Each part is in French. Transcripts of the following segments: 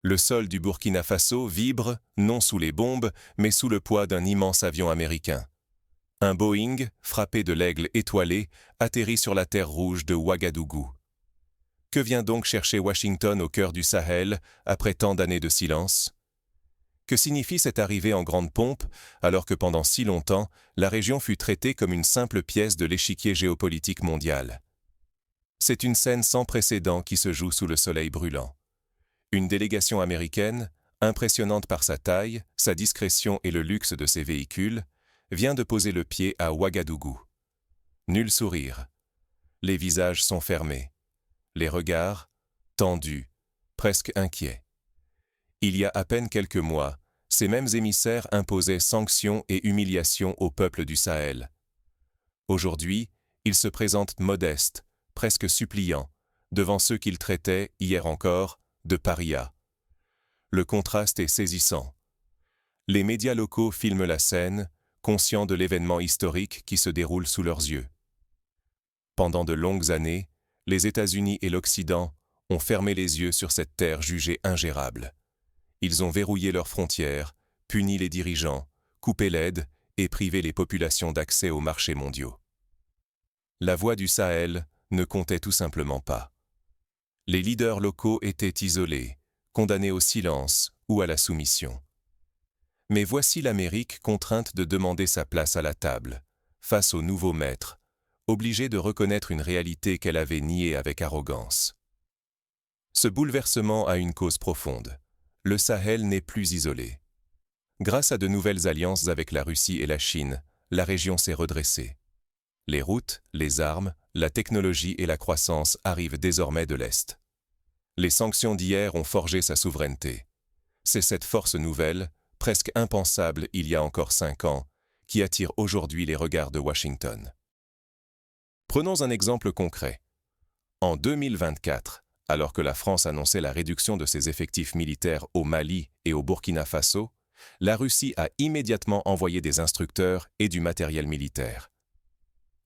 Le sol du Burkina Faso vibre, non sous les bombes, mais sous le poids d'un immense avion américain. Un Boeing, frappé de l'aigle étoilé, atterrit sur la terre rouge de Ouagadougou. Que vient donc chercher Washington au cœur du Sahel, après tant d'années de silence? Que signifie cette arrivée en grande pompe, alors que pendant si longtemps, la région fut traitée comme une simple pièce de l'échiquier géopolitique mondial? C'est une scène sans précédent qui se joue sous le soleil brûlant. Une délégation américaine, impressionnante par sa taille, sa discrétion et le luxe de ses véhicules, vient de poser le pied à Ouagadougou. Nul sourire. Les visages sont fermés. Les regards, tendus, presque inquiets. Il y a à peine quelques mois, ces mêmes émissaires imposaient sanctions et humiliations au peuple du Sahel. Aujourd'hui, ils se présentent modestes, presque suppliants, devant ceux qu'ils traitaient, hier encore, de parias. Le contraste est saisissant. Les médias locaux filment la scène, conscients de l'événement historique qui se déroule sous leurs yeux. Pendant de longues années, les États-Unis et l'Occident ont fermé les yeux sur cette terre jugée ingérable. Ils ont verrouillé leurs frontières, puni les dirigeants, coupé l'aide et privé les populations d'accès aux marchés mondiaux. La voix du Sahel ne comptait tout simplement pas. Les leaders locaux étaient isolés, condamnés au silence ou à la soumission. Mais voici l'Amérique contrainte de demander sa place à la table, face au nouveau maître, obligée de reconnaître une réalité qu'elle avait niée avec arrogance. Ce bouleversement a une cause profonde. Le Sahel n'est plus isolé. Grâce à de nouvelles alliances avec la Russie et la Chine, la région s'est redressée. Les routes, les armes, la technologie et la croissance arrivent désormais de l'Est. Les sanctions d'hier ont forgé sa souveraineté. C'est cette force nouvelle, presque impensable il y a encore 5 ans, qui attire aujourd'hui les regards de Washington. Prenons un exemple concret. En 2024, alors que la France annonçait la réduction de ses effectifs militaires au Mali et au Burkina Faso, la Russie a immédiatement envoyé des instructeurs et du matériel militaire.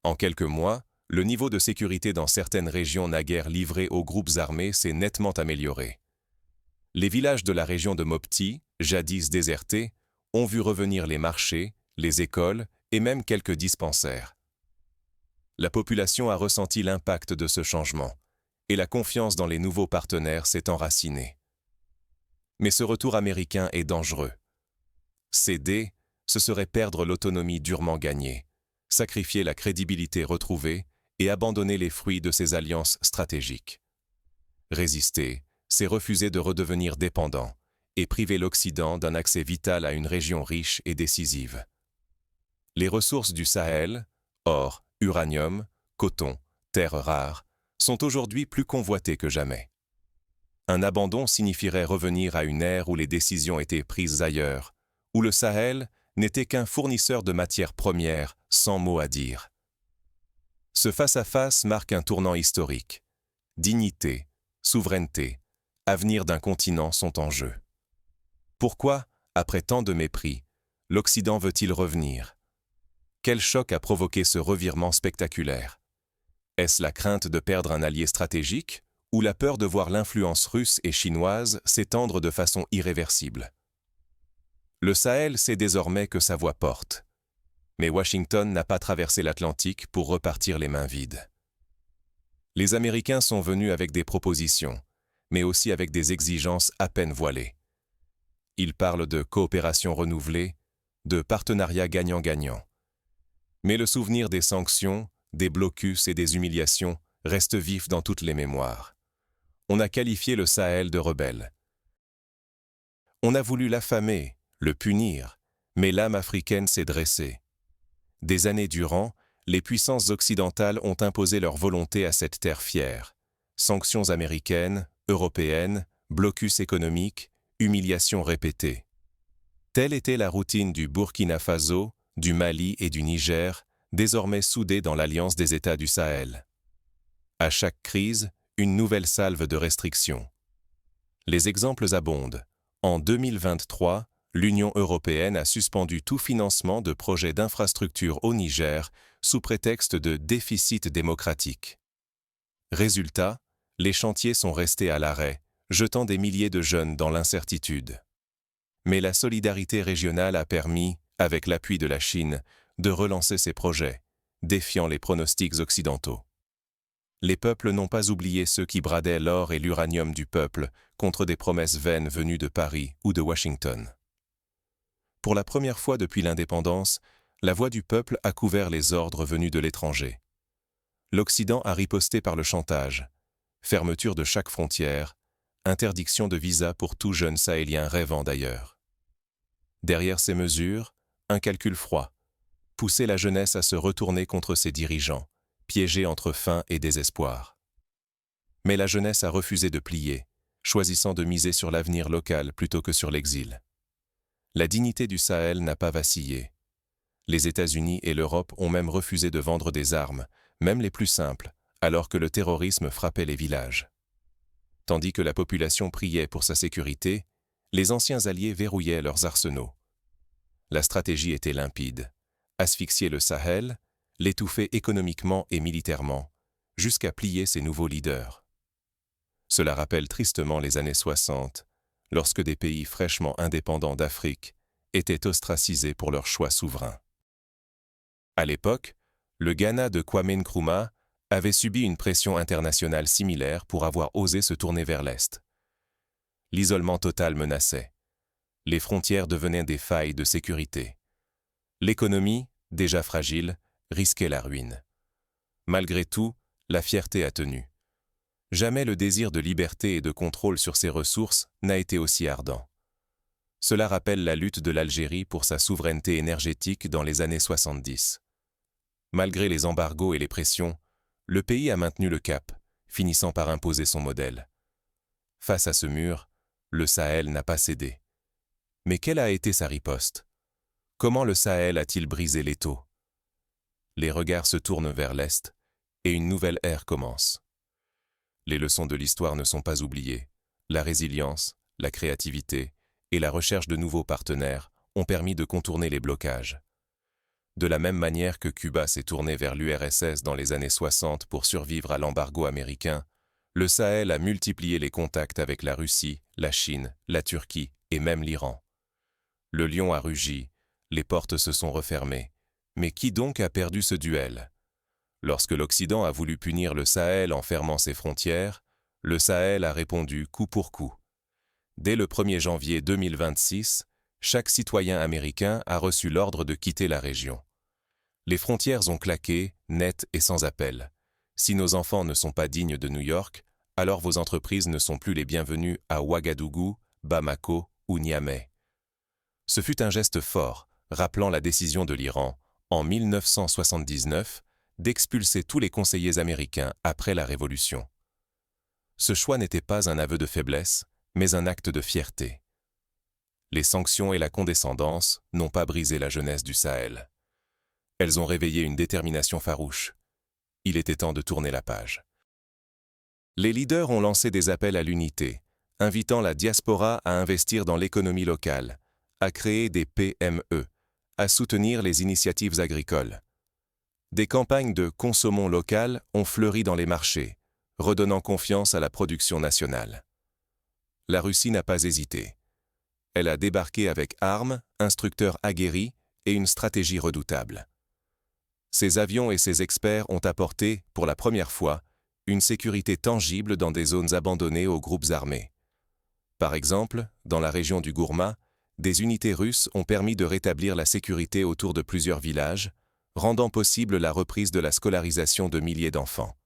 En quelques mois, le niveau de sécurité dans certaines régions naguère livrées aux groupes armés s'est nettement amélioré. Les villages de la région de Mopti, jadis désertés, ont vu revenir les marchés, les écoles et même quelques dispensaires. La population a ressenti l'impact de ce changement, et la confiance dans les nouveaux partenaires s'est enracinée. Mais ce retour américain est dangereux. Céder, ce serait perdre l'autonomie durement gagnée, sacrifier la crédibilité retrouvée et abandonner les fruits de ces alliances stratégiques. Résister, c'est refuser de redevenir dépendant et priver l'Occident d'un accès vital à une région riche et décisive. Les ressources du Sahel, or, uranium, coton, terres rares, sont aujourd'hui plus convoitées que jamais. Un abandon signifierait revenir à une ère où les décisions étaient prises ailleurs, où le Sahel n'était qu'un fournisseur de matières premières sans mot à dire. Ce face-à-face marque un tournant historique. Dignité, souveraineté, avenir d'un continent sont en jeu. Pourquoi, après tant de mépris, l'Occident veut-il revenir? Quel choc a provoqué ce revirement spectaculaire? Est-ce la crainte de perdre un allié stratégique ou la peur de voir l'influence russe et chinoise s'étendre de façon irréversible? Le Sahel sait désormais que sa voix porte. Mais Washington n'a pas traversé l'Atlantique pour repartir les mains vides. Les Américains sont venus avec des propositions, mais aussi avec des exigences à peine voilées. Ils parlent de coopération renouvelée, de partenariat gagnant-gagnant. Mais le souvenir des sanctions, des blocus et des humiliations reste vif dans toutes les mémoires. On a qualifié le Sahel de rebelle. On a voulu l'affamer, le punir, mais l'âme africaine s'est dressée. Des années durant, les puissances occidentales ont imposé leur volonté à cette terre fière. Sanctions américaines, européennes, blocus économiques, humiliations répétées. Telle était la routine du Burkina Faso, du Mali et du Niger, désormais soudés dans l'alliance des États du Sahel. À chaque crise, une nouvelle salve de restrictions. Les exemples abondent. En 2023, l'Union européenne a suspendu tout financement de projets d'infrastructures au Niger sous prétexte de déficit démocratique. Résultat, les chantiers sont restés à l'arrêt, jetant des milliers de jeunes dans l'incertitude. Mais la solidarité régionale a permis, avec l'appui de la Chine, de relancer ces projets, défiant les pronostics occidentaux. Les peuples n'ont pas oublié ceux qui bradaient l'or et l'uranium du peuple contre des promesses vaines venues de Paris ou de Washington. Pour la première fois depuis l'indépendance, la voix du peuple a couvert les ordres venus de l'étranger. L'Occident a riposté par le chantage, fermeture de chaque frontière, interdiction de visa pour tout jeune sahélien rêvant d'ailleurs. Derrière ces mesures, un calcul froid, pousser la jeunesse à se retourner contre ses dirigeants, piégée entre faim et désespoir. Mais la jeunesse a refusé de plier, choisissant de miser sur l'avenir local plutôt que sur l'exil. La dignité du Sahel n'a pas vacillé. Les États-Unis et l'Europe ont même refusé de vendre des armes, même les plus simples, alors que le terrorisme frappait les villages. Tandis que la population priait pour sa sécurité, les anciens alliés verrouillaient leurs arsenaux. La stratégie était limpide. Asphyxier le Sahel, l'étouffer économiquement et militairement, jusqu'à plier ses nouveaux leaders. Cela rappelle tristement les années 60, lorsque des pays fraîchement indépendants d'Afrique étaient ostracisés pour leurs choix souverains. À l'époque, le Ghana de Kwame Nkrumah avait subi une pression internationale similaire pour avoir osé se tourner vers l'Est. L'isolement total menaçait. Les frontières devenaient des failles de sécurité. L'économie, déjà fragile, risquait la ruine. Malgré tout, la fierté a tenu. Jamais le désir de liberté et de contrôle sur ses ressources n'a été aussi ardent. Cela rappelle la lutte de l'Algérie pour sa souveraineté énergétique dans les années 70. Malgré les embargos et les pressions, le pays a maintenu le cap, finissant par imposer son modèle. Face à ce mur, le Sahel n'a pas cédé. Mais quelle a été sa riposte? Comment le Sahel a-t-il brisé l'étau? Les regards se tournent vers l'Est, et une nouvelle ère commence. Les leçons de l'histoire ne sont pas oubliées. La résilience, la créativité et la recherche de nouveaux partenaires ont permis de contourner les blocages. De la même manière que Cuba s'est tourné vers l'URSS dans les années 60 pour survivre à l'embargo américain, le Sahel a multiplié les contacts avec la Russie, la Chine, la Turquie et même l'Iran. Le lion a rugi, les portes se sont refermées. Mais qui donc a perdu ce duel? Lorsque l'Occident a voulu punir le Sahel en fermant ses frontières, le Sahel a répondu coup pour coup. Dès le 1er janvier 2026, chaque citoyen américain a reçu l'ordre de quitter la région. Les frontières ont claqué, net et sans appel. Si nos enfants ne sont pas dignes de New York, alors vos entreprises ne sont plus les bienvenues à Ouagadougou, Bamako ou Niamey. Ce fut un geste fort, rappelant la décision de l'Iran, en 1979, d'expulser tous les conseillers américains après la Révolution. Ce choix n'était pas un aveu de faiblesse, mais un acte de fierté. Les sanctions et la condescendance n'ont pas brisé la jeunesse du Sahel. Elles ont réveillé une détermination farouche. Il était temps de tourner la page. Les leaders ont lancé des appels à l'unité, invitant la diaspora à investir dans l'économie locale, à créer des PME, à soutenir les initiatives agricoles. Des campagnes de « consommons local » ont fleuri dans les marchés, redonnant confiance à la production nationale. La Russie n'a pas hésité. Elle a débarqué avec armes, instructeurs aguerris et une stratégie redoutable. Ses avions et ses experts ont apporté, pour la première fois, une sécurité tangible dans des zones abandonnées aux groupes armés. Par exemple, dans la région du Gourma, des unités russes ont permis de rétablir la sécurité autour de plusieurs villages, rendant possible la reprise de la scolarisation de milliers d'enfants.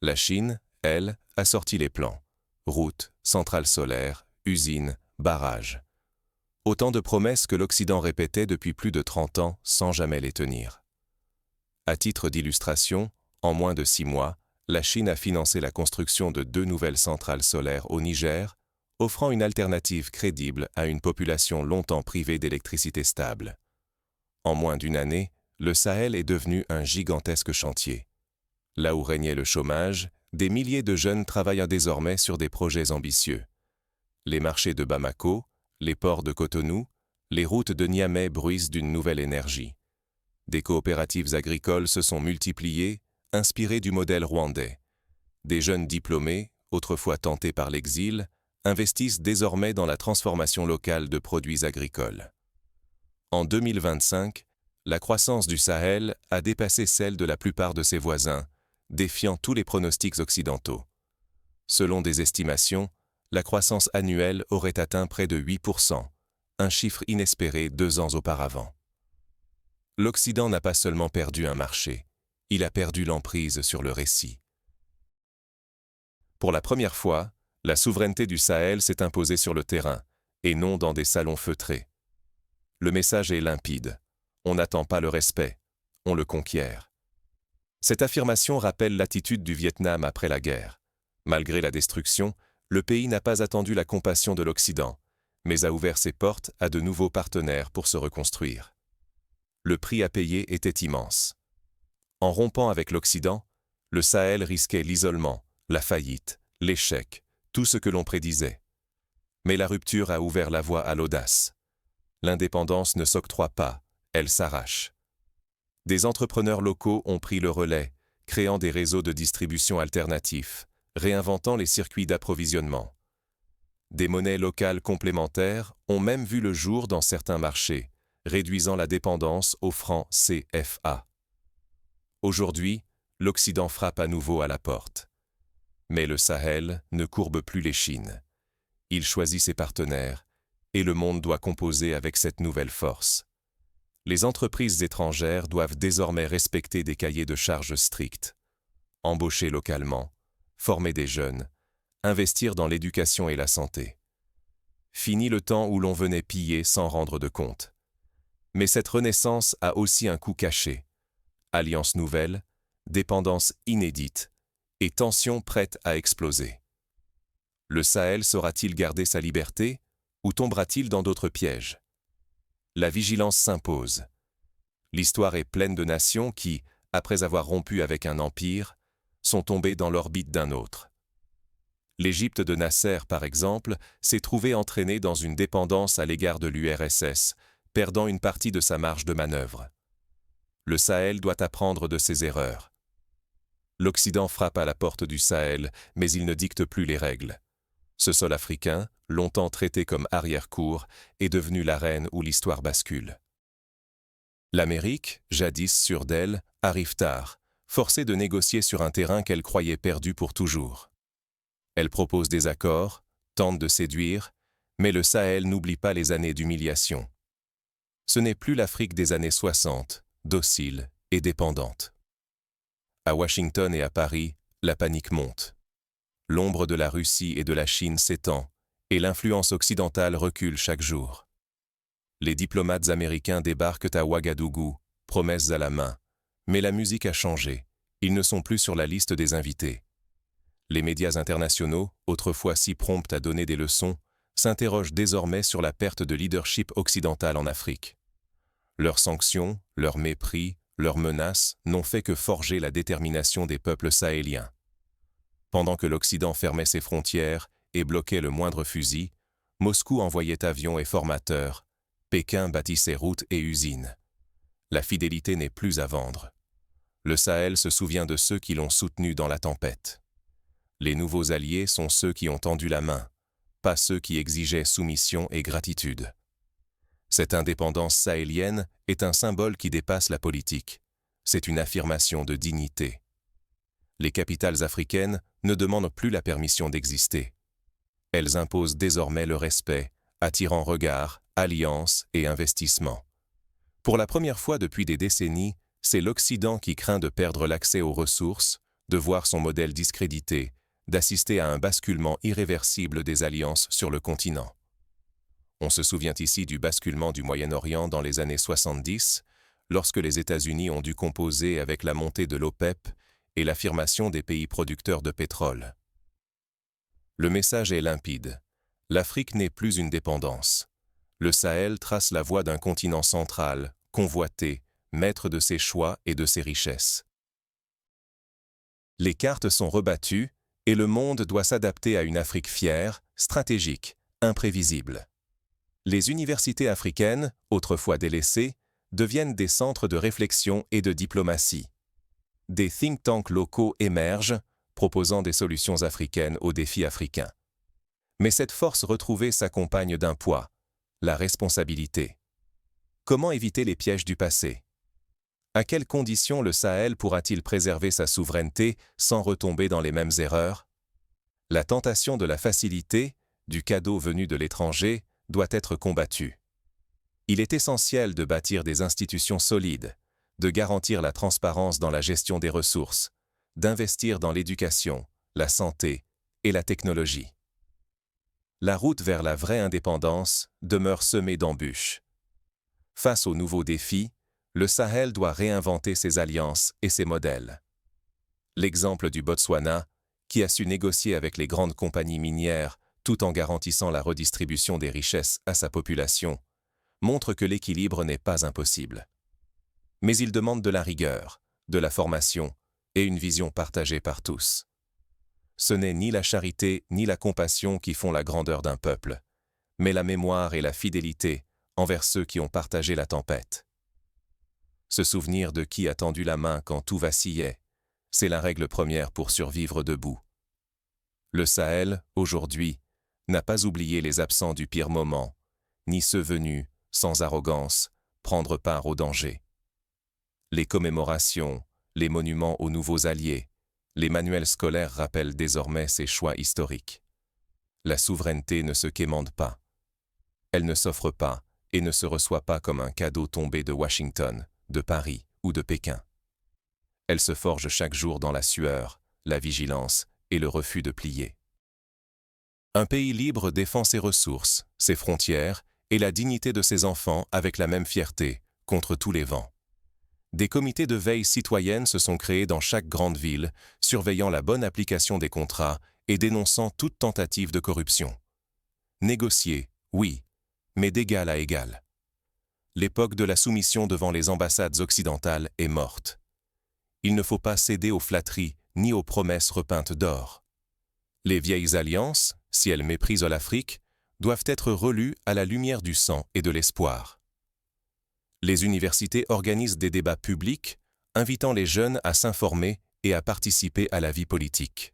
La Chine, elle, a sorti les plans. Routes, centrales solaires, usines, barrages. Autant de promesses que l'Occident répétait depuis plus de 30 ans sans jamais les tenir. À titre d'illustration, en moins de 6 mois, la Chine a financé la construction de 2 nouvelles centrales solaires au Niger, offrant une alternative crédible à une population longtemps privée d'électricité stable. En moins d'une année, le Sahel est devenu un gigantesque chantier. Là où régnait le chômage, des milliers de jeunes travaillent désormais sur des projets ambitieux. Les marchés de Bamako, les ports de Cotonou, les routes de Niamey bruissent d'une nouvelle énergie. Des coopératives agricoles se sont multipliées, inspirées du modèle rwandais. Des jeunes diplômés, autrefois tentés par l'exil, investissent désormais dans la transformation locale de produits agricoles. En 2025, la croissance du Sahel a dépassé celle de la plupart de ses voisins, défiant tous les pronostics occidentaux. Selon des estimations, la croissance annuelle aurait atteint près de 8%, un chiffre inespéré 2 ans auparavant. L'Occident n'a pas seulement perdu un marché, il a perdu l'emprise sur le récit. Pour la première fois, la souveraineté du Sahel s'est imposée sur le terrain, et non dans des salons feutrés. Le message est limpide. On n'attend pas le respect, on le conquiert. Cette affirmation rappelle l'attitude du Vietnam après la guerre. Malgré la destruction, le pays n'a pas attendu la compassion de l'Occident, mais a ouvert ses portes à de nouveaux partenaires pour se reconstruire. Le prix à payer était immense. En rompant avec l'Occident, le Sahel risquait l'isolement, la faillite, l'échec, tout ce que l'on prédisait. Mais la rupture a ouvert la voie à l'audace. L'indépendance ne s'octroie pas, elle s'arrache. Des entrepreneurs locaux ont pris le relais, créant des réseaux de distribution alternatifs, réinventant les circuits d'approvisionnement. Des monnaies locales complémentaires ont même vu le jour dans certains marchés, réduisant la dépendance au franc CFA. Aujourd'hui, l'Occident frappe à nouveau à la porte. Mais le Sahel ne courbe plus l'échine. Il choisit ses partenaires, et le monde doit composer avec cette nouvelle force. Les entreprises étrangères doivent désormais respecter des cahiers de charges stricts, embaucher localement, former des jeunes, investir dans l'éducation et la santé. Fini le temps où l'on venait piller sans rendre de compte. Mais cette renaissance a aussi un coût caché. Alliances nouvelles, dépendance inédite et tensions prêtes à exploser. Le Sahel saura-t-il garder sa liberté ou tombera-t-il dans d'autres pièges? La vigilance s'impose. L'histoire est pleine de nations qui, après avoir rompu avec un empire, sont tombées dans l'orbite d'un autre. L'Égypte de Nasser, par exemple, s'est trouvée entraînée dans une dépendance à l'égard de l'URSS, perdant une partie de sa marge de manœuvre. Le Sahel doit apprendre de ses erreurs. L'Occident frappe à la porte du Sahel, mais il ne dicte plus les règles. Ce sol africain, longtemps traité comme arrière-cour, est devenu l'arène où l'histoire bascule. L'Amérique, jadis sûre d'elle, arrive tard, forcée de négocier sur un terrain qu'elle croyait perdu pour toujours. Elle propose des accords, tente de séduire, mais le Sahel n'oublie pas les années d'humiliation. Ce n'est plus l'Afrique des années 60, docile et dépendante. À Washington et à Paris, la panique monte. L'ombre de la Russie et de la Chine s'étend, et l'influence occidentale recule chaque jour. Les diplomates américains débarquent à Ouagadougou, promesses à la main. Mais la musique a changé, ils ne sont plus sur la liste des invités. Les médias internationaux, autrefois si prompts à donner des leçons, s'interrogent désormais sur la perte de leadership occidental en Afrique. Leurs sanctions, leurs mépris, leurs menaces n'ont fait que forger la détermination des peuples sahéliens. Pendant que l'Occident fermait ses frontières et bloquait le moindre fusil, Moscou envoyait avions et formateurs, Pékin bâtissait routes et usines. La fidélité n'est plus à vendre. Le Sahel se souvient de ceux qui l'ont soutenu dans la tempête. Les nouveaux alliés sont ceux qui ont tendu la main, pas ceux qui exigeaient soumission et gratitude. Cette indépendance sahélienne est un symbole qui dépasse la politique. C'est une affirmation de dignité. Les capitales africaines ne demandent plus la permission d'exister. Elles imposent désormais le respect, attirant regards, alliances et investissements. Pour la première fois depuis des décennies, c'est l'Occident qui craint de perdre l'accès aux ressources, de voir son modèle discrédité, d'assister à un basculement irréversible des alliances sur le continent. On se souvient ici du basculement du Moyen-Orient dans les années 70, lorsque les États-Unis ont dû composer avec la montée de l'OPEP et l'affirmation des pays producteurs de pétrole. Le message est limpide. L'Afrique n'est plus une dépendance. Le Sahel trace la voie d'un continent central, convoité, maître de ses choix et de ses richesses. Les cartes sont rebattues et le monde doit s'adapter à une Afrique fière, stratégique, imprévisible. Les universités africaines, autrefois délaissées, deviennent des centres de réflexion et de diplomatie. Des think tanks locaux émergent, proposant des solutions africaines aux défis africains. Mais cette force retrouvée s'accompagne d'un poids, la responsabilité. Comment éviter les pièges du passé? À quelles conditions le Sahel pourra-t-il préserver sa souveraineté sans retomber dans les mêmes erreurs? La tentation de la facilité, du cadeau venu de l'étranger, doit être combattue. Il est essentiel de bâtir des institutions solides, de garantir la transparence dans la gestion des ressources, d'investir dans l'éducation, la santé et la technologie. La route vers la vraie indépendance demeure semée d'embûches. Face aux nouveaux défis, le Sahel doit réinventer ses alliances et ses modèles. L'exemple du Botswana, qui a su négocier avec les grandes compagnies minières tout en garantissant la redistribution des richesses à sa population, montre que l'équilibre n'est pas impossible. Mais il demande de la rigueur, de la formation et une vision partagée par tous. Ce n'est ni la charité ni la compassion qui font la grandeur d'un peuple, mais la mémoire et la fidélité envers ceux qui ont partagé la tempête. Se souvenir de qui a tendu la main quand tout vacillait, c'est la règle première pour survivre debout. Le Sahel, aujourd'hui, n'a pas oublié les absents du pire moment, ni ceux venus, sans arrogance, prendre part au danger. Les commémorations, les monuments aux nouveaux alliés, les manuels scolaires rappellent désormais ces choix historiques. La souveraineté ne se quémande pas. Elle ne s'offre pas et ne se reçoit pas comme un cadeau tombé de Washington, de Paris ou de Pékin. Elle se forge chaque jour dans la sueur, la vigilance et le refus de plier. Un pays libre défend ses ressources, ses frontières et la dignité de ses enfants avec la même fierté, contre tous les vents. Des comités de veille citoyenne se sont créés dans chaque grande ville, surveillant la bonne application des contrats et dénonçant toute tentative de corruption. Négocier, oui, mais d'égal à égal. L'époque de la soumission devant les ambassades occidentales est morte. Il ne faut pas céder aux flatteries ni aux promesses repeintes d'or. Les vieilles alliances, si elles méprisent l'Afrique, doivent être relues à la lumière du sang et de l'espoir. Les universités organisent des débats publics, invitant les jeunes à s'informer et à participer à la vie politique.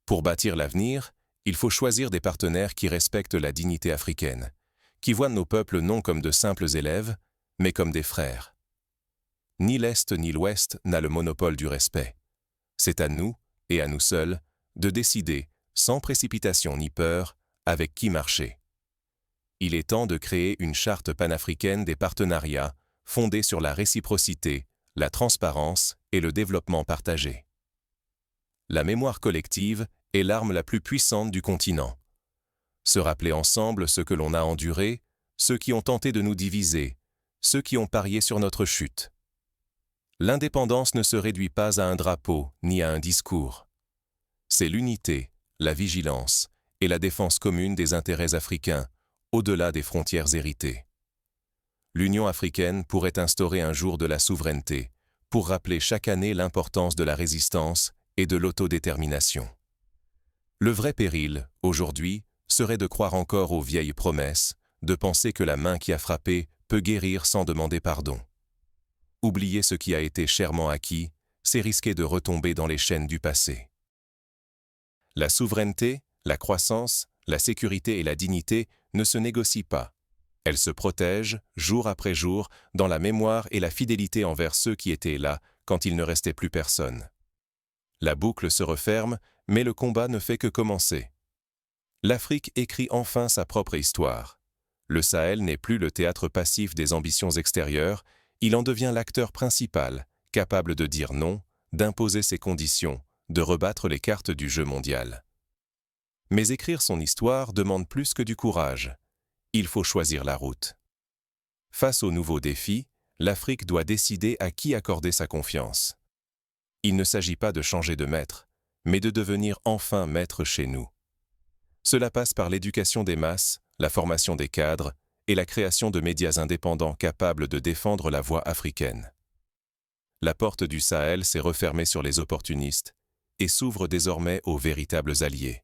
Pour bâtir l'avenir, il faut choisir des partenaires qui respectent la dignité africaine, qui voient nos peuples non comme de simples élèves, mais comme des frères. Ni l'Est ni l'Ouest n'a le monopole du respect. C'est à nous, et à nous seuls, de décider, sans précipitation ni peur, avec qui marcher. Il est temps de créer une charte panafricaine des partenariats fondée sur la réciprocité, la transparence et le développement partagé. La mémoire collective est l'arme la plus puissante du continent. Se rappeler ensemble ce que l'on a enduré, ceux qui ont tenté de nous diviser, ceux qui ont parié sur notre chute. L'indépendance ne se réduit pas à un drapeau ni à un discours. C'est l'unité, la vigilance et la défense commune des intérêts africains, au-delà des frontières héritées. L'Union africaine pourrait instaurer un jour de la souveraineté, pour rappeler chaque année l'importance de la résistance et de l'autodétermination. Le vrai péril, aujourd'hui, serait de croire encore aux vieilles promesses, de penser que la main qui a frappé peut guérir sans demander pardon. Oublier ce qui a été chèrement acquis, c'est risquer de retomber dans les chaînes du passé. La souveraineté, la croissance, la sécurité et la dignité ne se négocient pas. Elles se protègent, jour après jour, dans la mémoire et la fidélité envers ceux qui étaient là quand il ne restait plus personne. La boucle se referme, mais le combat ne fait que commencer. L'Afrique écrit enfin sa propre histoire. Le Sahel n'est plus le théâtre passif des ambitions extérieures, il en devient l'acteur principal, capable de dire non, d'imposer ses conditions, de rebattre les cartes du jeu mondial. Mais écrire son histoire demande plus que du courage. Il faut choisir la route. Face aux nouveaux défis, l'Afrique doit décider à qui accorder sa confiance. Il ne s'agit pas de changer de maître, mais de devenir enfin maître chez nous. Cela passe par l'éducation des masses, la formation des cadres et la création de médias indépendants capables de défendre la voix africaine. La porte du Sahel s'est refermée sur les opportunistes et s'ouvre désormais aux véritables alliés.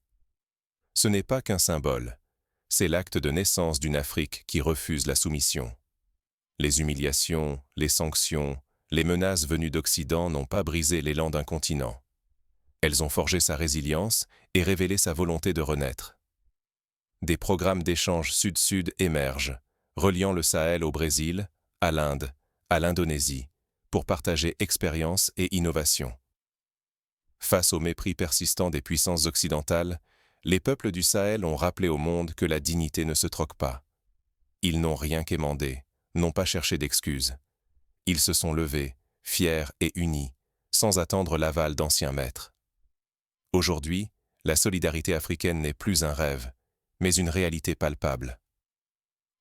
Ce n'est pas qu'un symbole, c'est l'acte de naissance d'une Afrique qui refuse la soumission. Les humiliations, les sanctions, les menaces venues d'Occident n'ont pas brisé l'élan d'un continent. Elles ont forgé sa résilience et révélé sa volonté de renaître. Des programmes d'échange sud-sud émergent, reliant le Sahel au Brésil, à l'Inde, à l'Indonésie, pour partager expériences et innovations. Face au mépris persistant des puissances occidentales, les peuples du Sahel ont rappelé au monde que la dignité ne se troque pas. Ils n'ont rien quémandé, n'ont pas cherché d'excuses. Ils se sont levés, fiers et unis, sans attendre l'aval d'anciens maîtres. Aujourd'hui, la solidarité africaine n'est plus un rêve, mais une réalité palpable.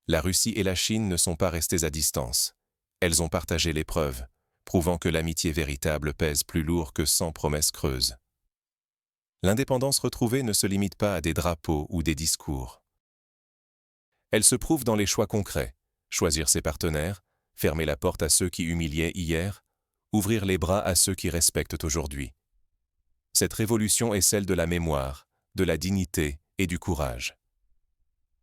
La Russie et la Chine ne sont pas restées à distance. Elles ont partagé l'épreuve, prouvant que l'amitié véritable pèse plus lourd que 100 promesses creuses. L'indépendance retrouvée ne se limite pas à des drapeaux ou des discours. Elle se prouve dans les choix concrets, choisir ses partenaires, fermer la porte à ceux qui humiliaient hier, ouvrir les bras à ceux qui respectent aujourd'hui. Cette révolution est celle de la mémoire, de la dignité et du courage.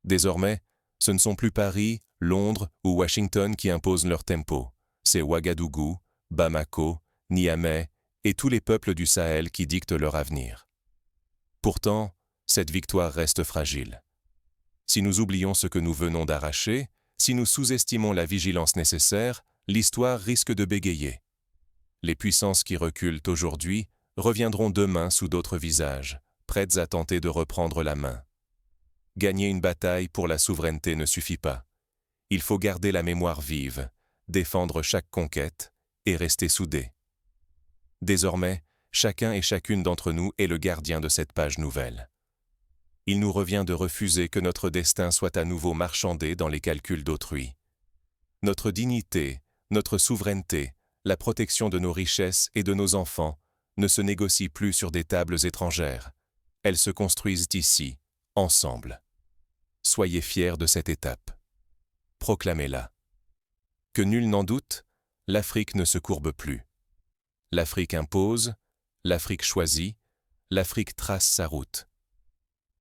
Désormais, ce ne sont plus Paris, Londres ou Washington qui imposent leur tempo, c'est Ouagadougou, Bamako, Niamey et tous les peuples du Sahel qui dictent leur avenir. Pourtant, cette victoire reste fragile. Si nous oublions ce que nous venons d'arracher, si nous sous-estimons la vigilance nécessaire, l'histoire risque de bégayer. Les puissances qui reculent aujourd'hui reviendront demain sous d'autres visages, prêtes à tenter de reprendre la main. Gagner une bataille pour la souveraineté ne suffit pas. Il faut garder la mémoire vive, défendre chaque conquête et rester soudés. Désormais, chacun et chacune d'entre nous est le gardien de cette page nouvelle. Il nous revient de refuser que notre destin soit à nouveau marchandé dans les calculs d'autrui. Notre dignité, notre souveraineté, la protection de nos richesses et de nos enfants ne se négocient plus sur des tables étrangères. Elles se construisent ici, ensemble. Soyez fiers de cette étape. Proclamez-la. Que nul n'en doute, l'Afrique ne se courbe plus. L'Afrique impose, l'Afrique choisit, l'Afrique trace sa route.